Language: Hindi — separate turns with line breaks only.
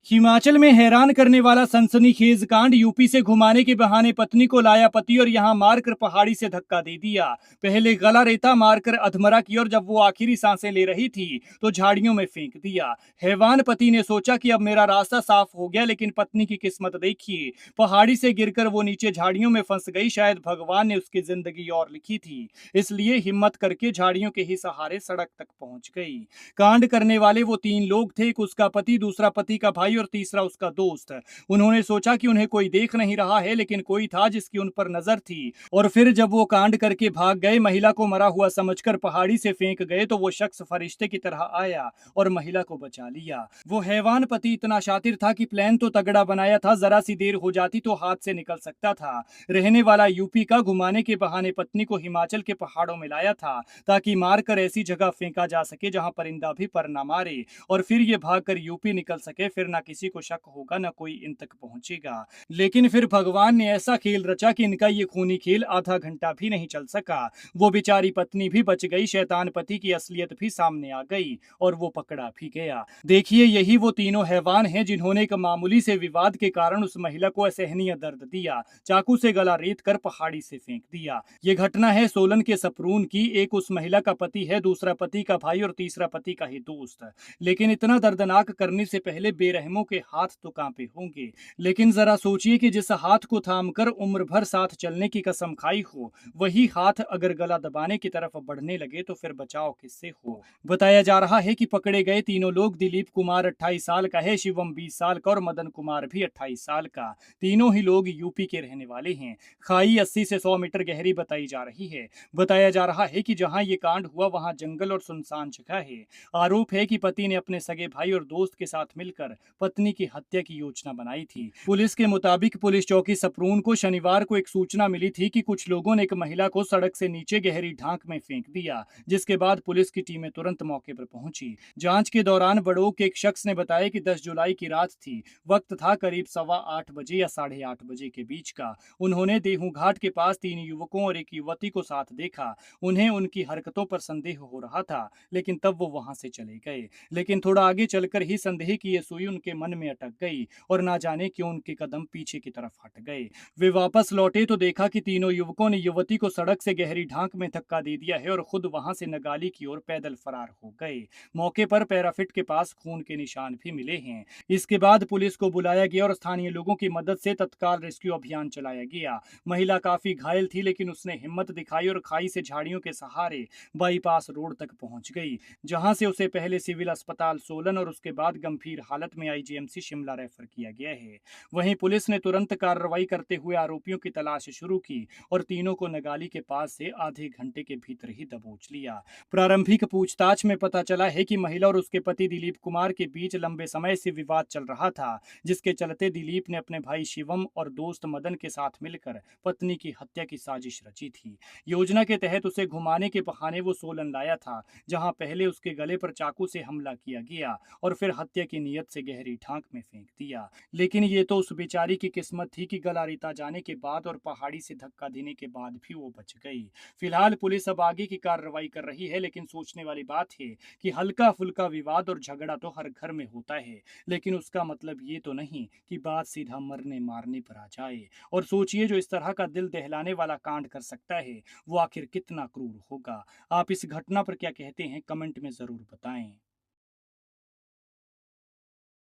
हिमाचल में हैरान करने वाला सनसनीखेज कांड। यूपी से घुमाने के बहाने पत्नी को लाया पति और यहां मारकर पहाड़ी से धक्का दे दिया। पहले गला रेता मारकर अधमरा की और जब वो आखिरी सांसें ले रही थी तो झाड़ियों में फेंक दिया। हैवान पति ने सोचा कि अब मेरा रास्ता साफ हो गया, लेकिन पत्नी की किस्मत देखिए, पहाड़ी से गिरकर वो नीचे झाड़ियों में फंस गई। शायद भगवान ने उसकी जिंदगी और लिखी थी, इसलिए हिम्मत करके झाड़ियों के ही सहारे सड़क तक पहुंच गई। कांड करने वाले वो तीन लोग थे, एक उसका पति, दूसरा पति का भाई और तीसरा उसका दोस्त। उन्होंने सोचा कि उन्हें कोई देख नहीं रहा है, लेकिन कोई था जिसकी उन पर नजर थी। और फिर जब वो कांड करके भाग गए, महिला को मरा हुआ समझकर पहाड़ी से फेंक गए, तो वो शख्स फरिश्ते की तरह आया और महिला को बचा लिया। वो हैवान पति इतना शातिर था कि प्लान तो तगड़ा बनाया था, जरा सी देर हो जाती तो हाथ से निकल सकता था। रहने वाला यूपी का, घुमाने के बहाने पत्नी को हिमाचल के पहाड़ों में लाया था ताकि मारकर ऐसी जगह फेंका जा सके जहां परिंदा भी पर ना मारे, और फिर ये भागकर यूपी निकल सके। फिर ना किसी को शक होगा, ना कोई इन तक पहुंचेगा। लेकिन फिर भगवान ने ऐसा खेल रचा कि इनका ये खूनी खेल आधा घंटा भी नहीं चल सका। वो बेचारी पत्नी भी बच गई, शैतान पति की असलियत भी सामने आ गई और वो पकड़ा भी गया। देखिए, यही वो तीनों हैवान हैं जिन्होंने एक मामूली से विवाद के कारण उस महिला को असहनीय दर्द दिया, चाकू से गला रेत कर पहाड़ी से फेंक दिया। ये घटना है सोलन के सपरून की। एक उस महिला का पति है, दूसरा पति का भाई और तीसरा पति का ही दोस्त। लेकिन इतना दर्दनाक करने से पहले बेरहमों के हाथ तो कांपे होंगे। लेकिन जरा सोचिए कि जिस हाथ को थामकर उम्र भर साथ चलने की कसम खाई हो, वही हाथ अगर गला दबाने की तरफ बढ़ने लगे तो फिर बचाव किससे हो। बताया जा रहा है कि पकड़े गए तीनों लोग, दिलीप कुमार 28 साल का है, शिवम 20 साल का और मदन कुमार भी 28 साल का। तीनों ही लोग यूपी के रहने वाले हैं। खाई 80 से 100 मीटर गहरी बताई जा रही है। बताया जा रहा है कि जहां ये कांड हुआ वहां जंगल और सुनसान जगह है। आरोप है कि पति ने अपने सगे भाई और दोस्त के साथ मिलकर पत्नी की हत्या की योजना बनाई थी। पुलिस के मुताबिक पुलिस चौकी सपरून को शनिवार को एक सूचना मिली थी कि कुछ लोगों ने एक महिला को सड़क से नीचे गहरी ढांक में फेंक दिया, जिसके बाद पुलिस की टीमें तुरंत मौके पर पहुंची। जांच के दौरान बड़ों के एक शख्स ने बताया कि 10 जुलाई की रात थी। वक्त था करीब 8:15 बजे या 8:30 बजे के बीच का। उन्होंने देहू घाट के पास 3 युवकों और एक युवती को साथ देखा। उन्हें उनकी हरकतों पर संदेह हो रहा था, लेकिन तब वो वहां से चले गए। लेकिन थोड़ा आगे चलकर ही संदेह की ये सुई उनके मन में अटक गई और ना जाने क्यों उनके कदम पीछे की तरफ हट गए। वे वापस लौटे तो देखा कि तीनों युवकों ने युवती को सड़क से गहरी ढांक में धक्का दे दिया है और खुद वहां से नगाली की ओर पैदल फरार हो गए। मौके पर पैराफिट के पास खून के निशान भी मिले हैं। इसके बाद पुलिस को बुलाया गया और स्थानीय लोगों की मदद से तत्काल रेस्क्यू अभियान चलाया गया। महिला काफी घायल थी, लेकिन उसने हिम्मत दिखाई और खाई से झाड़ियों के सहारे बाईपास रोड तक पहुंच गई, जहां से उसे पहले सिविल अस्पताल सोलन और उसके बाद गंभीर हालत में आईजीएमसी शिमला रेफर किया गया है। वहीं पुलिस ने तुरंत कार्रवाई करते हुए आरोपियों की तलाश शुरू की और तीनों को नगाली के पास से आधे घंटे के भीतर ही दबोच लिया। प्रारंभिक पूछताछ में पता चला है कि महिला और उसके पति दिलीप कुमार के बीच लंबे समय से विवाद चल रहा था, जिसके चलते दिलीप ने अपने भाई शिवम और दोस्त मदन के साथ मिलकर पत्नी की हत्या की साजिश रची थी। योजना के तहत उसे घुमाने के बहाने वो सोलन लाया था, जहां पहले उसके गले पर चाकू से हमला किया गया और फिर हत्या की नीयत से गहरी ढांक में फेंक दिया। लेकिन ये तो उस बेचारी की किस्मत थी कि गला रेता जाने के बाद और पहाड़ी से धक्का देने के बाद भी वो बच गई। फिलहाल पुलिस अब आगे की कार्रवाई कर रही है, लेकिन सोचने वाली बात है कि हल्का फुल्का विवाद और झगड़ा तो हर घर में होता है, लेकिन उसका मतलब ये तो नहीं कि बात सीधा मरने मारने पर आ जाए। और सोचिए, जो इस तरह का दिल दहलाने वाला कांड कर सकता है वो आखिर कितना क्रूर होगा। आप इस घटना पर क्या कहते हैं, कमेंट में जरूर बताएं।